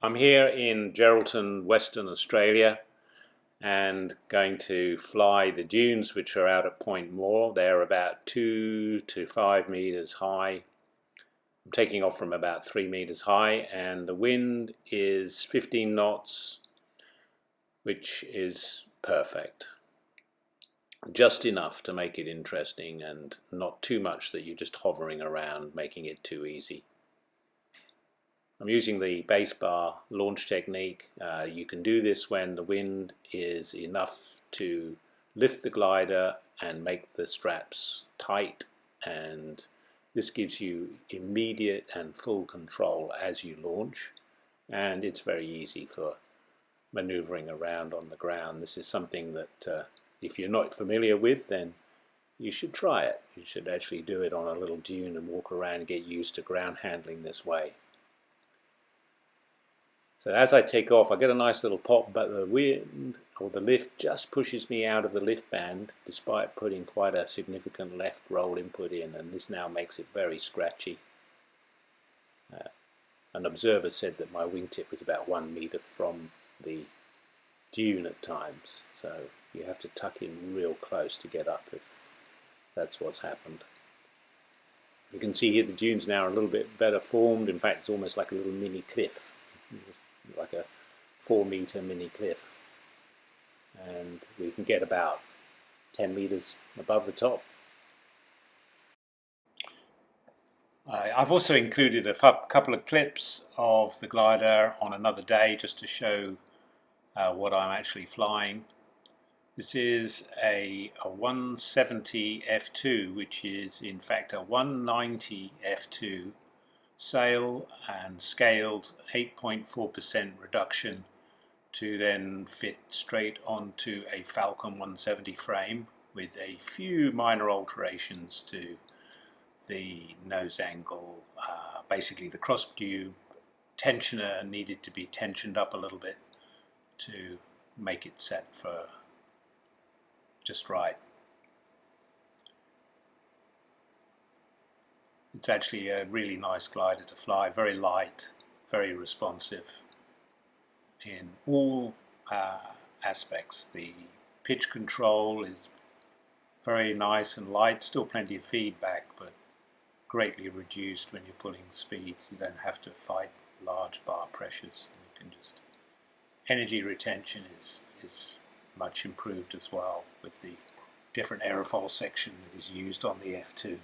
I'm here in Geraldton, Western Australia, and going to fly the dunes which are out at Point More. They're about 2 to 5 meters high. I'm taking off from about 3 meters high, and the wind is 15 knots, which is perfect. Just enough to make it interesting and not too much that you're just hovering around, making it too easy. I'm using the base bar launch technique. You can do this when the wind is enough to lift the glider and make the straps tight, and this gives you immediate and full control as you launch, and it's very easy for maneuvering around on the ground. This is something that if you're not familiar with, then you should try it. You should actually do it on a little dune and walk around and get used to ground handling this way. So as I take off, I get a nice little pop, but the wind or the lift just pushes me out of the lift band despite putting quite a significant left roll input in, and this now makes it very scratchy. An observer said that my wingtip was about 1 meter from the dune at times, so you have to tuck in real close to get up if that's what's happened. You can see here the dunes now are a little bit better formed. In fact, it's almost like a little mini cliff, like a 4 meter mini cliff, and we can get about 10 meters above the top. I've also included a couple of clips of the glider on another day just to show what I'm actually flying. This is a 170 F2, which is in fact a 190 F2 sail and scaled 8.4% reduction to then fit straight onto a Falcon 170 frame with a few minor alterations to the nose angle. Basically the cross tube tensioner needed to be tensioned up a little bit to make it set for just right. It's actually a really nice glider to fly, very light, very responsive in all aspects. The pitch control is very nice and light, still plenty of feedback, but greatly reduced when you're pulling speed. You don't have to fight large bar pressures. You can just, energy retention is much improved as well with the different aerofoil section that is used on the F2.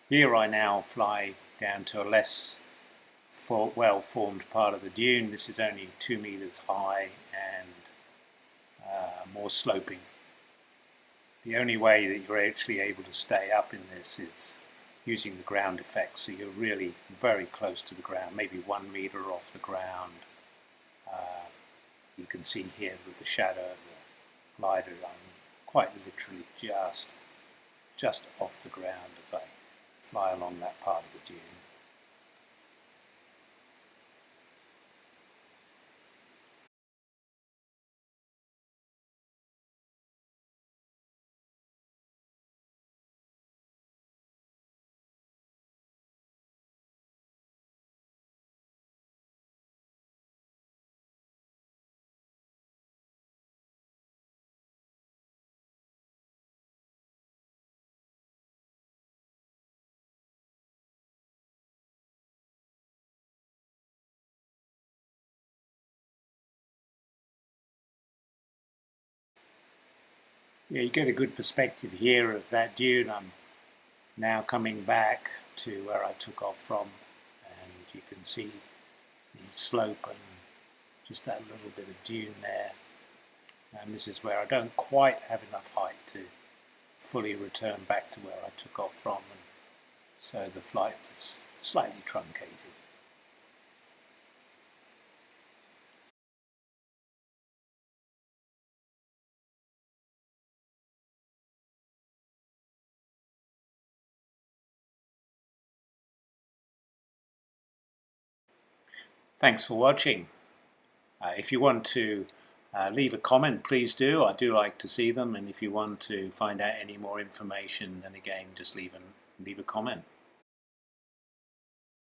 Here I now fly down to a less well-formed part of the dune. This is only 2 meters high and more sloping. The only way that you're actually able to stay up in this is using the ground effect, so you're really very close to the ground, maybe 1 meter off the ground. You can see here with the shadow of the glider, I'm quite literally just off the ground as I fly along that part of the dune. Yeah, you get a good perspective here of that dune. I'm now coming back to where I took off from, and you can see the slope and just that little bit of dune there. And this is where I don't quite have enough height to fully return back to where I took off from, and so the flight was slightly truncated. Thanks for watching. If you want to leave a comment, please do. I do like to see them, and if you want to find out any more information, then again, just leave a comment.